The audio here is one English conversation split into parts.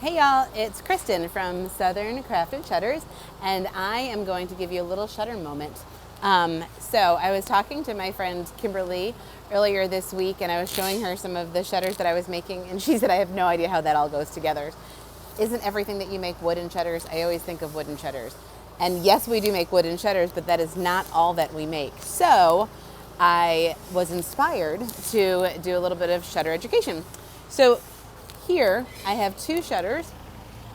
Hey y'all, it's Kristen from Southern Crafted Shutters, and I am going to give you a little shutter moment. So I was talking to my friend Kimberly earlier this week, and I was showing her some of the shutters that I was making, and she said, I have no idea how that all goes together. Isn't everything that you make wooden shutters? I always think of wooden shutters. And yes, we do make wooden shutters, but that is not all that we make. So I was inspired to do a little bit of shutter education. So here I have two shutters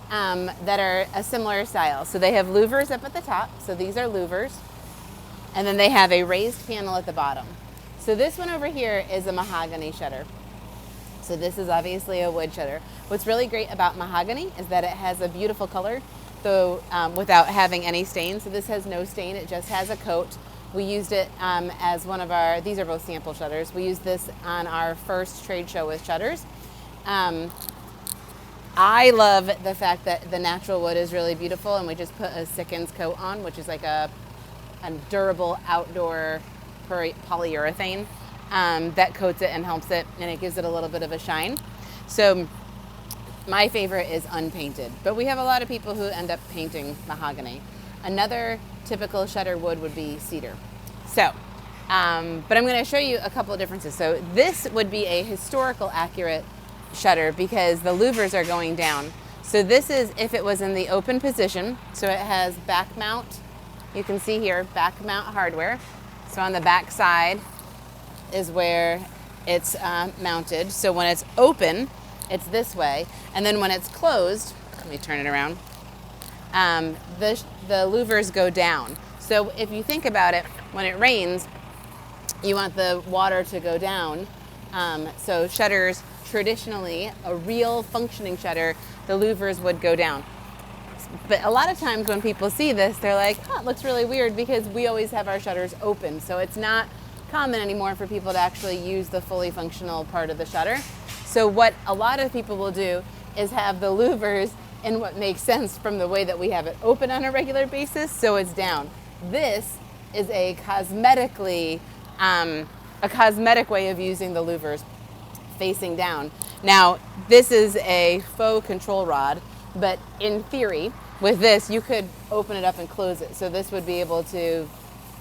that are a similar style. So they have louvers up at the top. So these are louvers. And then they have a raised panel at the bottom. So this one over here is a mahogany shutter. So this is obviously a wood shutter. What's really great about mahogany is that it has a beautiful color, though without having any stain. So this has no stain, it just has a coat. We used it as one of our, these are both sample shutters. We used this on our first trade show with shutters. I love the fact that the natural wood is really beautiful, and we just put a Sikkens coat on, which is like a durable outdoor polyurethane that coats it and helps it, and it gives it a little bit of a shine. So my favorite is unpainted, but we have a lot of people who end up painting mahogany. Another typical shutter wood would be cedar. So, but I'm going to show you a couple of differences. So this would be a historical accurate shutter because the louvers are going down. So this is if it was in the open position. So it has back mount. You can see here back mount hardware. So on the back side is where it's mounted. So when it's open, it's this way, and then when it's closed, let me turn it around. The louvers go down. So if you think about it, when it rains, you want the water to go down. So shutters, traditionally, a real functioning shutter, the louvers would go down. But a lot of times when people see this, they're like, it looks really weird because we always have our shutters open. So it's not common anymore for people to actually use the fully functional part of the shutter. So what a lot of people will do is have the louvers in what makes sense from the way that we have it open on a regular basis, so it's down. This is a cosmetic way of using the louvers facing down. Now, this is a faux control rod, but in theory, with this, you could open it up and close it. So this would be able to,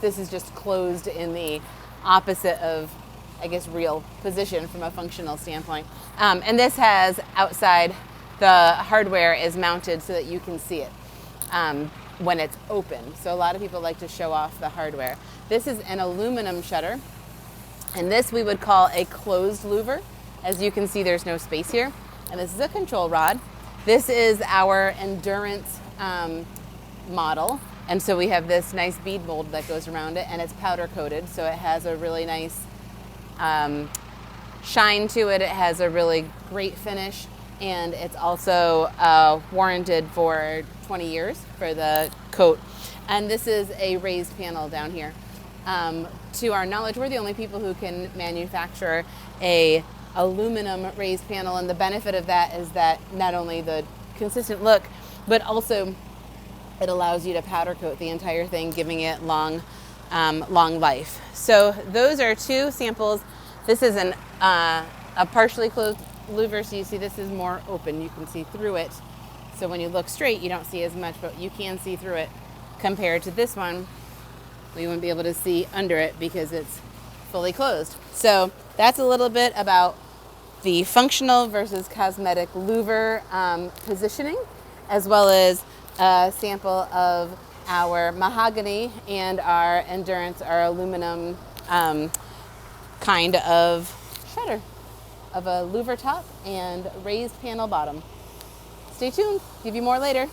this is just closed in the opposite of, I guess, real position from a functional standpoint. And this has outside, the hardware is mounted so that you can see it when it's open. So a lot of people like to show off the hardware. This is an aluminum shutter, and this we would call a closed louver. As you can see, there's no space here. And this is a control rod. This is our endurance model. And so we have this nice bead mold that goes around it, and it's powder coated. So it has a really nice shine to it. It has a really great finish. And it's also warranted for 20 years for the coat. And this is a raised panel down here. To our knowledge, we're the only people who can manufacture a aluminum raised panel, and the benefit of that is that not only the consistent look, but also it allows you to powder coat the entire thing, giving it long life. So those are two samples. This is a partially closed louver, so you see this is more open. You can see through it. So when you look straight, you don't see as much, but you can see through it. Compared to this one, we wouldn't be able to see under it because it's fully closed. So that's a little bit about the functional versus cosmetic louver positioning, as well as a sample of our mahogany and our endurance, our aluminum kind of shutter of a louver top and raised panel bottom. Stay tuned, give you more later.